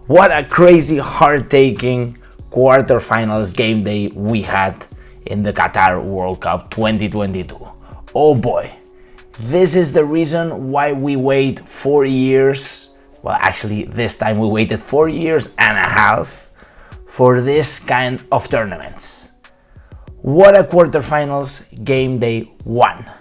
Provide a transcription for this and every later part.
What a crazy, heart-taking quarterfinals game day we had in the Qatar World Cup 2022. Oh boy, this is the reason why we wait 4 years. Well, actually, this time we waited 4 years and a half for this kind of tournaments. What a quarterfinals game day one.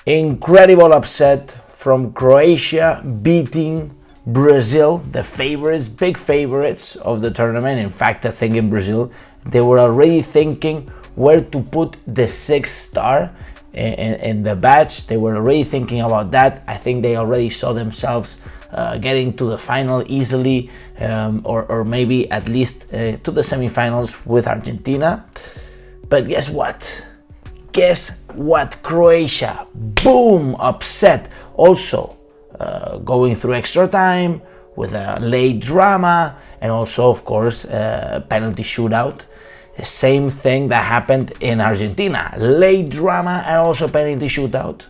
Incredible upset from Croatia beating Brazil, the favorites, big favorites of the tournament. In fact, I think in Brazil, they were already thinking where to put the sixth star in the badge. They were already thinking about that. I think they already saw themselves getting to the final easily, or maybe at least to the semifinals with Argentina. But guess what? Croatia, boom, upset. Also, going through extra time with a late drama, and also, of course, penalty shootout. The same thing that happened in Argentina. Late drama and also penalty shootout.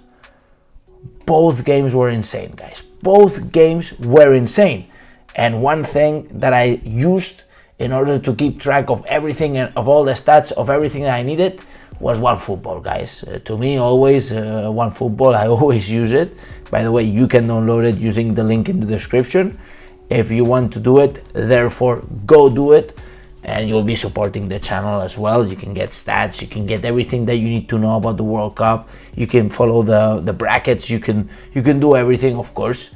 Both games were insane, guys. Both games were insane. And one thing that I used in order to keep track of everything and of all the stats of everything that I needed was OneFootball, guys. To me, always OneFootball, I always use it. By the way, you can download it using the link in the description. If you want to do it, therefore, go do it. And you'll be supporting the channel as well. You can get stats, you can get everything that you need to know about the World Cup. You can follow the brackets, you can do everything, of course,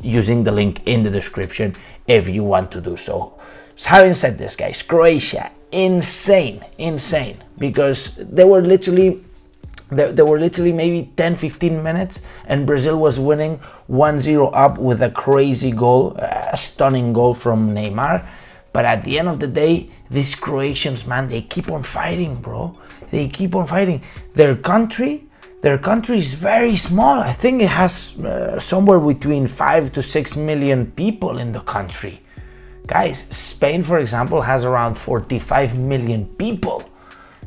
using the link in the description if you want to do so. So having said this, guys, Croatia, insane, because there were literally maybe 10-15 minutes and Brazil was winning 1-0 up with a crazy goal, a stunning goal from Neymar. But at the end of the day, these Croatians, man, they keep on fighting, bro. They keep on fighting. Their country is very small. I think it has somewhere between 5 to 6 million people in the country. Guys, Spain, for example, has around 45 million people.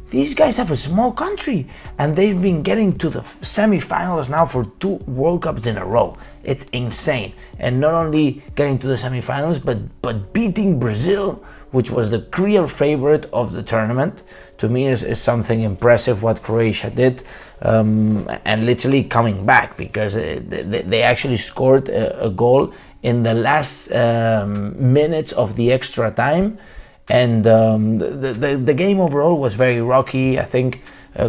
These guys have a small country and they've been getting to the semifinals now for 2 World Cups in a row. It's insane. And not only getting to the semifinals, but beating Brazil, which was the real favorite of the tournament. To me is something impressive what Croatia did, and literally coming back, because they actually scored a goal in the last minutes of the extra time. And the game overall was very rocky. I think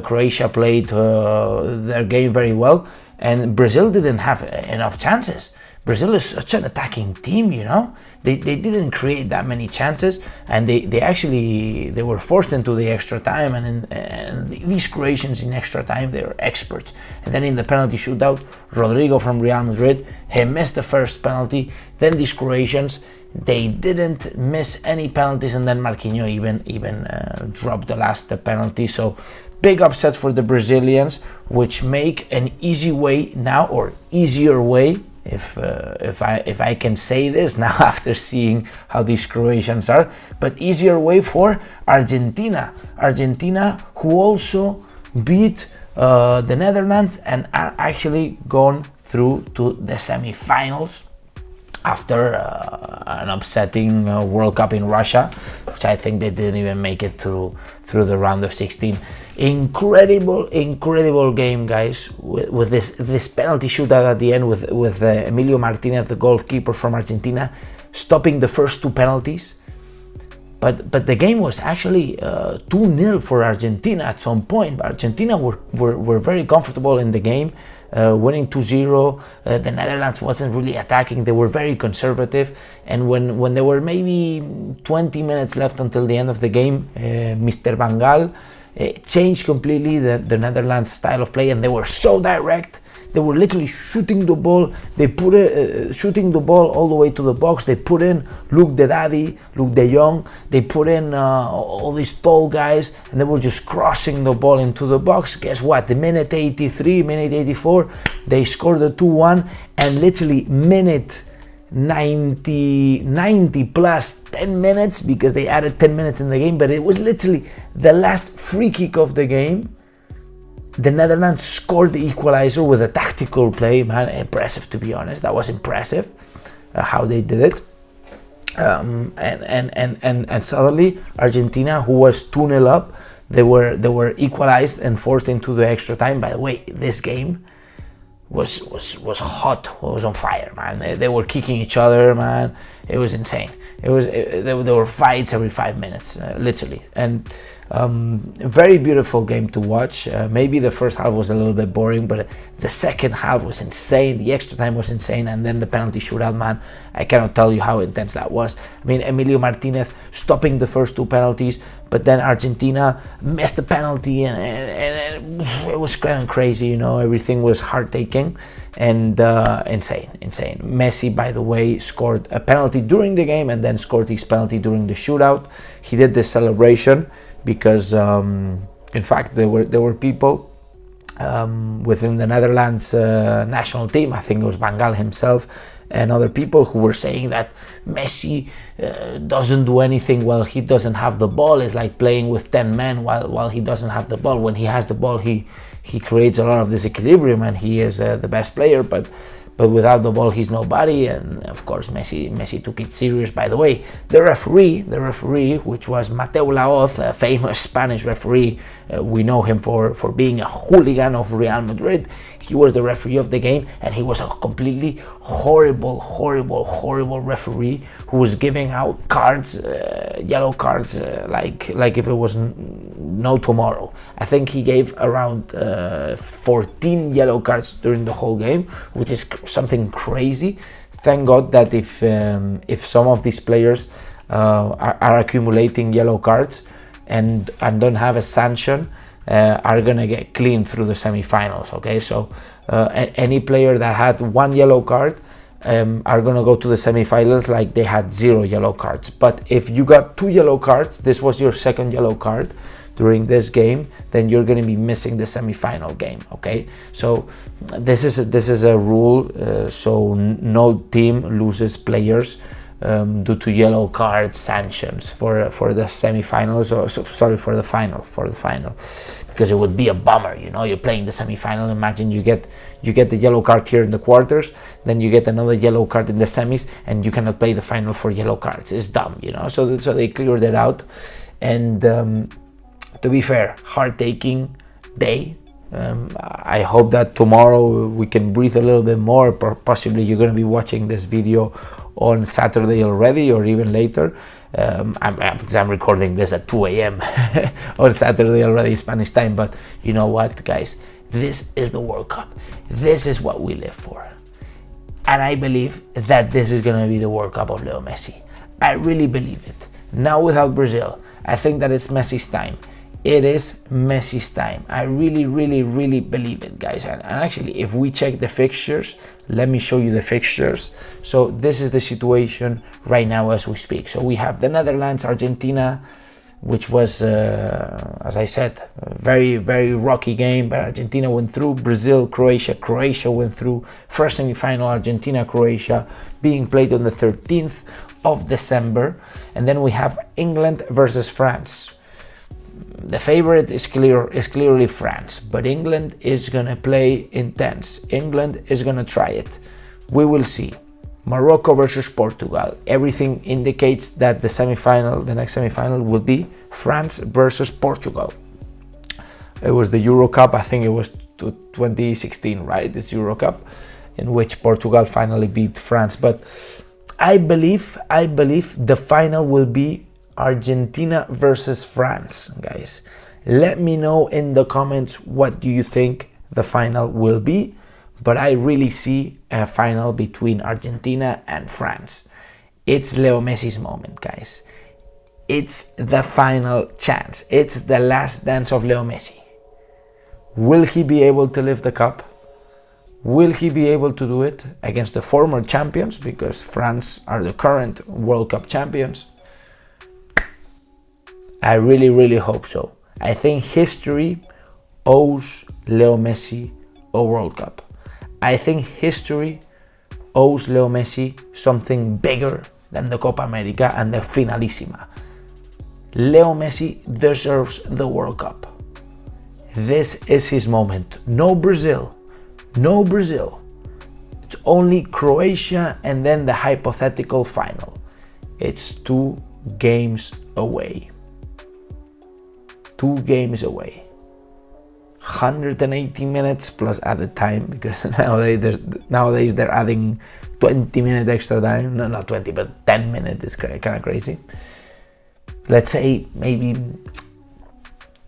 Croatia played their game very well, and Brazil didn't have enough chances. Brazil is such an attacking team, you know. They didn't create that many chances, and they were forced into the extra time. And these Croatians in extra time, they were experts. And then in the penalty shootout, Rodrygo from Real Madrid, he missed the first penalty. Then these Croatians, they didn't miss any penalties, and then Marquinhos even dropped the last penalty. So big upset for the Brazilians, which make an easy way now, or easier way, if I can say this now after seeing how these Croatians are, but easier way for Argentina, who also beat the Netherlands and are actually gone through to the semifinals after an upsetting World Cup in Russia, which I think they didn't even make it through the round of 16. Incredible game, guys, with this penalty shootout at the end with Emilio Martinez, the goalkeeper from Argentina, stopping the first 2 penalties. But the game was actually 2-0 for Argentina at some point. Argentina were very comfortable in the game, winning 2-0. The Netherlands wasn't really attacking. They were very conservative. And when there were maybe 20 minutes left until the end of the game, Mr. Van Gaal changed completely the Netherlands style of play, and they were so direct. They were literally shooting the ball. They put shooting the ball all the way to the box. They put in Luke de Jong. They put in all these tall guys, and they were just crossing the ball into the box. Guess what? The minute 83, minute 84, they scored the 2-1, and literally minute 90 plus 10 minutes, because they added 10 minutes in the game, but it was literally the last free kick of the game. The Netherlands scored the equalizer with a tactical play, man. Impressive, to be honest. That was impressive. how they did it. And suddenly Argentina, who was 2-0 up, they were equalized and forced into the extra time. By the way, this game was hot, was on fire, man. They were kicking each other, man. It was insane. There were fights every 5 minutes, literally. And a very beautiful game to watch. Maybe the first half was a little bit boring, but the second half was insane. The extra time was insane, and then the penalty shootout, man. I cannot tell you how intense that was. I mean, Emilio Martinez stopping the first 2 penalties, but then Argentina missed the penalty, and it was kind of crazy, you know. Everything was heart-taking and insane. Messi, by the way, scored a penalty during the game and then scored his penalty during the shootout. He did the celebration because in fact there were people within the Netherlands national team, I think it was Van Gaal himself and other people, who were saying that Messi doesn't do anything while he doesn't have the ball. It's like playing with 10 men while he doesn't have the ball. When he has the ball, he creates a lot of disequilibrium, and he is the best player, but without the ball he's nobody. And of course Messi took it serious. By the way, the referee, which was Mateu Laoz, a famous Spanish referee, we know him for being a hooligan of Real Madrid. He was the referee of the game, and he was a completely horrible referee who was giving out cards, yellow cards, like if it was no tomorrow. I think he gave around 14 yellow cards during the whole game, which is something crazy. Thank God that if some of these players are accumulating yellow cards and don't have a sanction, are gonna get clean through the semi-finals. Okay, so any player that had 1 yellow card are gonna go to the semi-finals like they had 0 yellow cards. But if you got 2 yellow cards, this was your second yellow card during this game, then you're going to be missing the semi-final game. Okay, so this is a rule, so no team loses players due to yellow card sanctions for the semi-finals, or for the final, because it would be a bummer, you know. You're playing the semi-final, imagine you get the yellow card here in the quarters, then you get another yellow card in the semis, and you cannot play the final for yellow cards. It's dumb, you know. So they cleared it out. And to be fair, heart-taking day. I hope that tomorrow we can breathe a little bit more. Possibly you're going to be watching this video on Saturday already, or even later. Because I'm recording this at 2 a.m. on Saturday already, Spanish time. But you know what, guys? This is the World Cup. This is what we live for. And I believe that this is going to be the World Cup of Leo Messi. I really believe it. Now without Brazil, I think that it's Messi's time. It is Messi's time. I really believe it, guys. And actually, if we check the fixtures, let me show you the fixtures. So this is the situation right now as we speak. So we have the Netherlands, Argentina, which was, as I said, a very rocky game, but Argentina went through. Brazil, Croatia went through. First semi-final, Argentina, Croatia, being played on the 13th of December. And then we have England versus France. The favorite is clearly France, but England is gonna play intense. England is gonna try it. We will see. Morocco versus Portugal. Everything indicates that the next semi-final will be France versus Portugal. It was the Euro Cup, I think it was 2016, right? This Euro Cup, in which Portugal finally beat France. But I believe the final will be Argentina versus France, guys. Let me know in the comments what do you think the final will be, but I really see a final between Argentina and France. It's Leo Messi's moment, guys. It's the final chance. It's the last dance of Leo Messi. Will he be able to lift the cup? Will he be able to do it against the former champions, because France are the current World Cup champions? I really hope so. I think history owes Leo Messi a World Cup. I think history owes Leo Messi something bigger than the Copa America and the Finalissima. Leo Messi deserves the World Cup. This is his moment. No Brazil. It's only Croatia and then the hypothetical final. It's 2 games away. 2 games away. 180 minutes plus added time, because nowadays they're adding 20-minute extra time. No, not 20, but 10 minutes. It's kind of crazy. Let's say maybe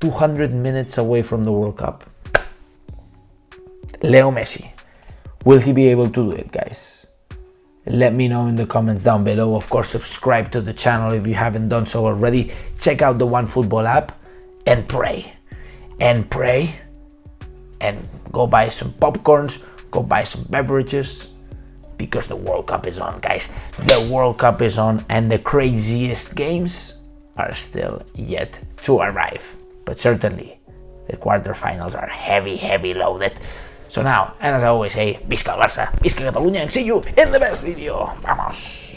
200 minutes away from the World Cup. Leo Messi, will he be able to do it, guys? Let me know in the comments down below. Of course, subscribe to the channel if you haven't done so already. Check out the OneFootball app and pray. And pray. And go buy some popcorns, go buy some beverages, because the World Cup is on, guys. The World Cup is on, and the craziest games are still yet to arrive. But certainly, the quarterfinals are heavy loaded. So now, and as I always say, Visca el Barça, Visca Catalunya, and see you in the best video. Vamos!